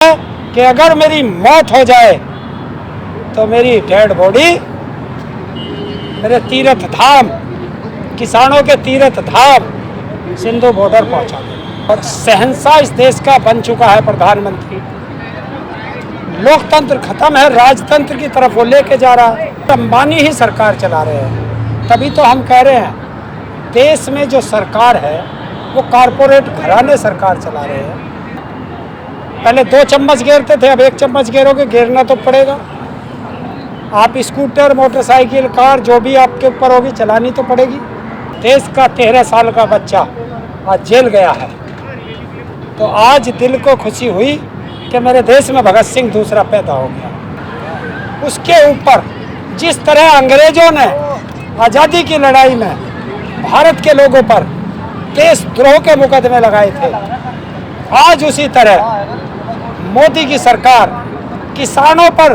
कि अगर मेरी मौत हो जाए तो मेरी डेड बॉडी मेरे तीर्थ धाम, किसानों के तीर्थ धाम सिंधु बॉर्डर पहुंचा दे। और शहंशाह इस देश का बन चुका है प्रधानमंत्री। लोकतंत्र खत्म है, राजतंत्र की तरफ वो लेके जा रहा है। अंबानी ही सरकार चला रहे हैं। तभी तो हम कह रहे हैं देश में जो सरकार है वो कारपोरेट घराने सरकार चला रहे हैं। पहले 2 चम्मच गिरते थे, अब 1 चम्मच गिरोगे, गिरना तो पड़ेगा। आप स्कूटर, मोटरसाइकिल, कार जो भी आपके ऊपर होगी चलानी तो पड़ेगी। देश का 13 साल का बच्चा आज जेल गया है, तो आज दिल को खुशी हुई कि मेरे देश में भगत सिंह दूसरा पैदा हो गया। उसके ऊपर जिस तरह अंग्रेजों ने आज़ादी की लड़ाई में भारत के लोगों पर देशद्रोह के मुकदमे लगाए थे, आज उसी तरह मोदी की सरकार किसानों पर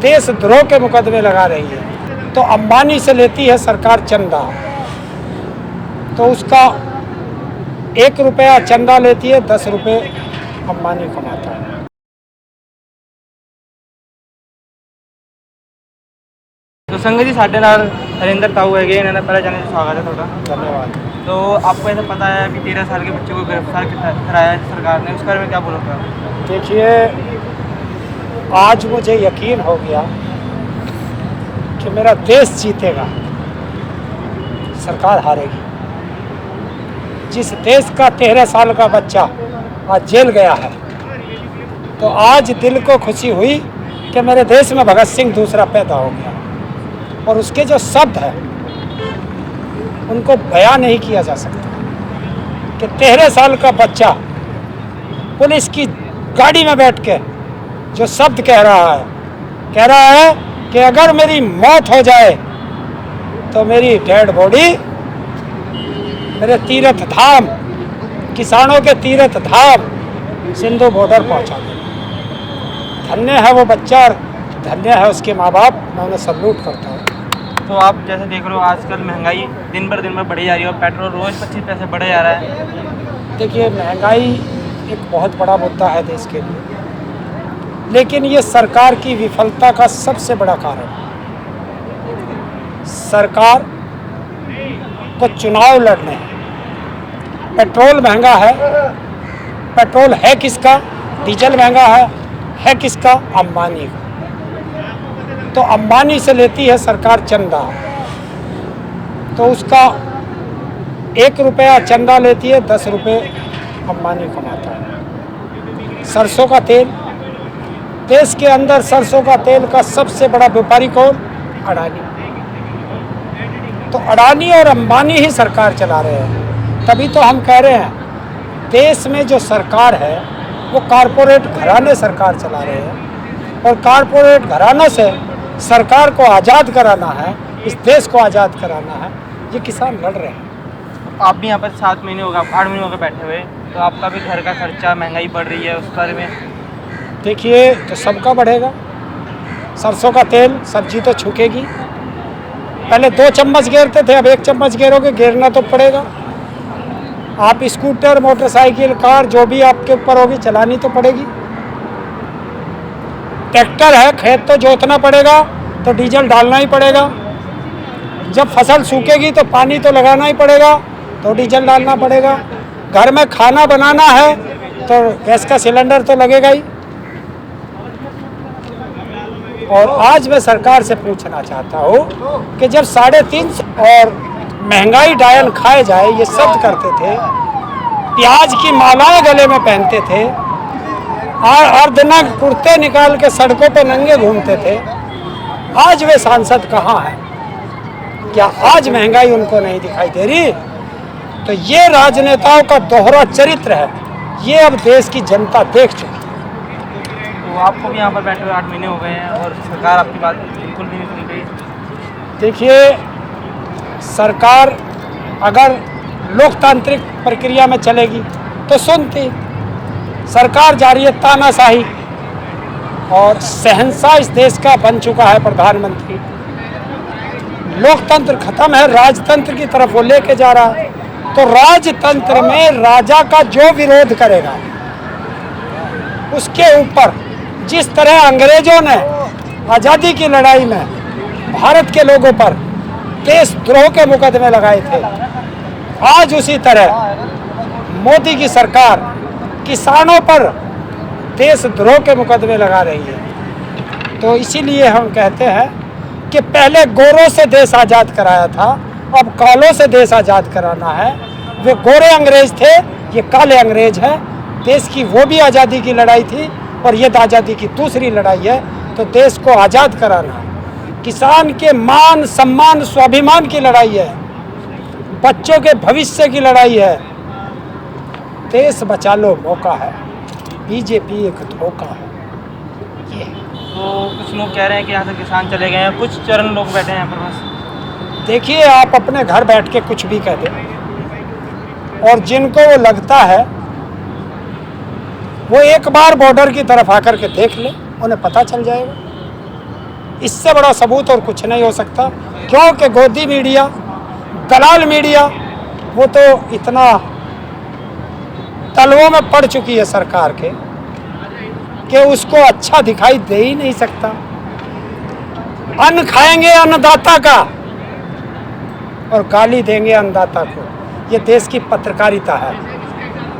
देशद्रोह के मुकदमे लगा रही है। तो अंबानी से लेती है सरकार चंदा, तो उसका 1 रुपया चंदा लेती है, 10 रुपये अंबानी कमाता है। तो संगत जी साढ़े नाल हरिंदर ताऊ है, इन्होंने पहले जाने से स्वागत है थोड़ा। धन्यवाद। तो आपको ऐसा पता है कि 13 साल के बच्चे को गिरफ्तार कराया है सरकार ने, उस बारे में क्या बोलोगे? देखिए, आज मुझे यकीन हो गया कि मेरा देश जीतेगा, सरकार हारेगी। जिस देश का 13 साल का बच्चा आज जेल गया है, तो आज दिल को खुशी हुई कि मेरे देश में भगत सिंह दूसरा पैदा हो गया। और उसके जो शब्द हैं उनको बयान नहीं किया जा सकता कि 13 साल का बच्चा पुलिस की गाड़ी में बैठ के जो शब्द कह रहा है कि अगर मेरी मौत हो जाए तो मेरी डेड बॉडी मेरे तीर्थ धाम, किसानों के तीर्थ धाम सिंधु बॉर्डर पहुंचा दे। धन्य है वो बच्चा, धन्य है उसके माँ बाप, मैं उन्हें सल्यूट करता हूँ। तो आप जैसे देख रहे हो आजकल महंगाई दिन पर बढ़ी जा रही है और पेट्रोल रोज़ 25 पैसे बढ़े जा रहा है। देखिए, महंगाई एक बहुत बड़ा मुद्दा है देश के लिए, लेकिन ये सरकार की विफलता का सबसे बड़ा कारण है। सरकार को चुनाव लड़ने हैं। पेट्रोल महंगा है, पेट्रोल है किसका? डीजल महंगा है किसका? अंबानी का। तो अंबानी से लेती है सरकार चंदा, तो उसका 1 रुपया चंदा लेती है, 10 रुपये अंबानी कमाता है। सरसों का तेल, देश के अंदर सरसों का तेल का सबसे बड़ा व्यापारी कौन? अडानी। तो अडानी और अंबानी ही सरकार चला रहे हैं। तभी तो हम कह रहे हैं देश में जो सरकार है वो कारपोरेट घराने सरकार चला रहे हैं। और कारपोरेट घरानों से सरकार को आज़ाद कराना है, इस देश को आज़ाद कराना है, ये किसान लड़ रहे हैं। आप भी यहाँ पर 7 महीने हो गए, 8 महीने हो गए बैठे हुए, तो आपका भी घर का खर्चा, महंगाई बढ़ रही है, उस बारे में? देखिए, तो सबका बढ़ेगा। सरसों का तेल, सब्जी तो छूकेगी। पहले 2 चम्मच गिरते थे, अब 1 चम्मच गिरोगे, गिरना तो पड़ेगा। आप स्कूटर, मोटरसाइकिल, कार जो भी आपके ऊपर होगी चलानी तो पड़ेगी। ट्रैक्टर है, खेत तो जोतना पड़ेगा, तो डीजल डालना ही पड़ेगा। जब फसल सूखेगी तो पानी तो लगाना ही पड़ेगा, तो डीजल डालना पड़ेगा। घर में खाना बनाना है तो गैस का सिलेंडर तो लगेगा ही। और आज मैं सरकार से पूछना चाहता हूँ कि जब 350 और महंगाई डायल खाए जाए ये शब्द करते थे, प्याज की मालाएं गले में पहनते थे और अर्धनग्न कुर्ते निकाल के सड़कों पे नंगे घूमते थे, आज वे सांसद कहाँ हैं? क्या आज महंगाई उनको नहीं दिखाई दे रही? तो ये राजनेताओं का दोहरा चरित्र है, ये अब देश की जनता देख चुकी है। तो आपको भी यहाँ पर बैठे हुए 8 महीने हो गए हैं और सरकार आपकी बात बिल्कुल भी नहीं सुन रही। देखिए, सरकार अगर लोकतांत्रिक प्रक्रिया में चलेगी तो सुनती। सरकार जा रही है तानाशाही, और शहंशाह इस देश का बन चुका है प्रधानमंत्री। लोकतंत्र खत्म है, राजतंत्र की तरफ वो लेके जा रहा है। तो राजतंत्र में राजा का जो विरोध करेगा उसके ऊपर जिस तरह अंग्रेजों ने आज़ादी की लड़ाई में भारत के लोगों पर देशद्रोह के मुकदमे लगाए थे, आज उसी तरह मोदी की सरकार किसानों पर देशद्रोह के मुकदमे लगा रही है। तो इसीलिए हम कहते हैं कि पहले गोरों से देश आज़ाद कराया था, अब कालों से देश आज़ाद कराना है। वे गोरे अंग्रेज थे, ये काले अंग्रेज हैं। देश की वो भी आज़ादी की लड़ाई थी और ये आज़ादी की दूसरी लड़ाई है। तो देश को आज़ाद कराना किसान के मान सम्मान स्वाभिमान की लड़ाई है, बच्चों के भविष्य की लड़ाई है। देश बचा लो मौका है, बीजेपी एक धोखा है। ये तो कुछ लोग कह रहे हैं कि यहाँ से किसान चले गए हैं, कुछ चरण लोग बैठे हैं यहाँ पर बस। देखिए, आप अपने घर बैठ के कुछ भी कह दें और जिनको वो लगता है वो एक बार बॉर्डर की तरफ आकर के देख ले, उन्हें पता चल जाएगा। इससे बड़ा सबूत और कुछ नहीं हो सकता, क्योंकि गोदी मीडिया, दलाल मीडिया, वो तो इतना तलवों में पड़ चुकी है सरकार के कि उसको अच्छा दिखाई दे ही नहीं सकता। अन्न खाएंगे अन्नदाता का और गाली देंगे अन्नदाता को। ये देश की पत्रकारिता है।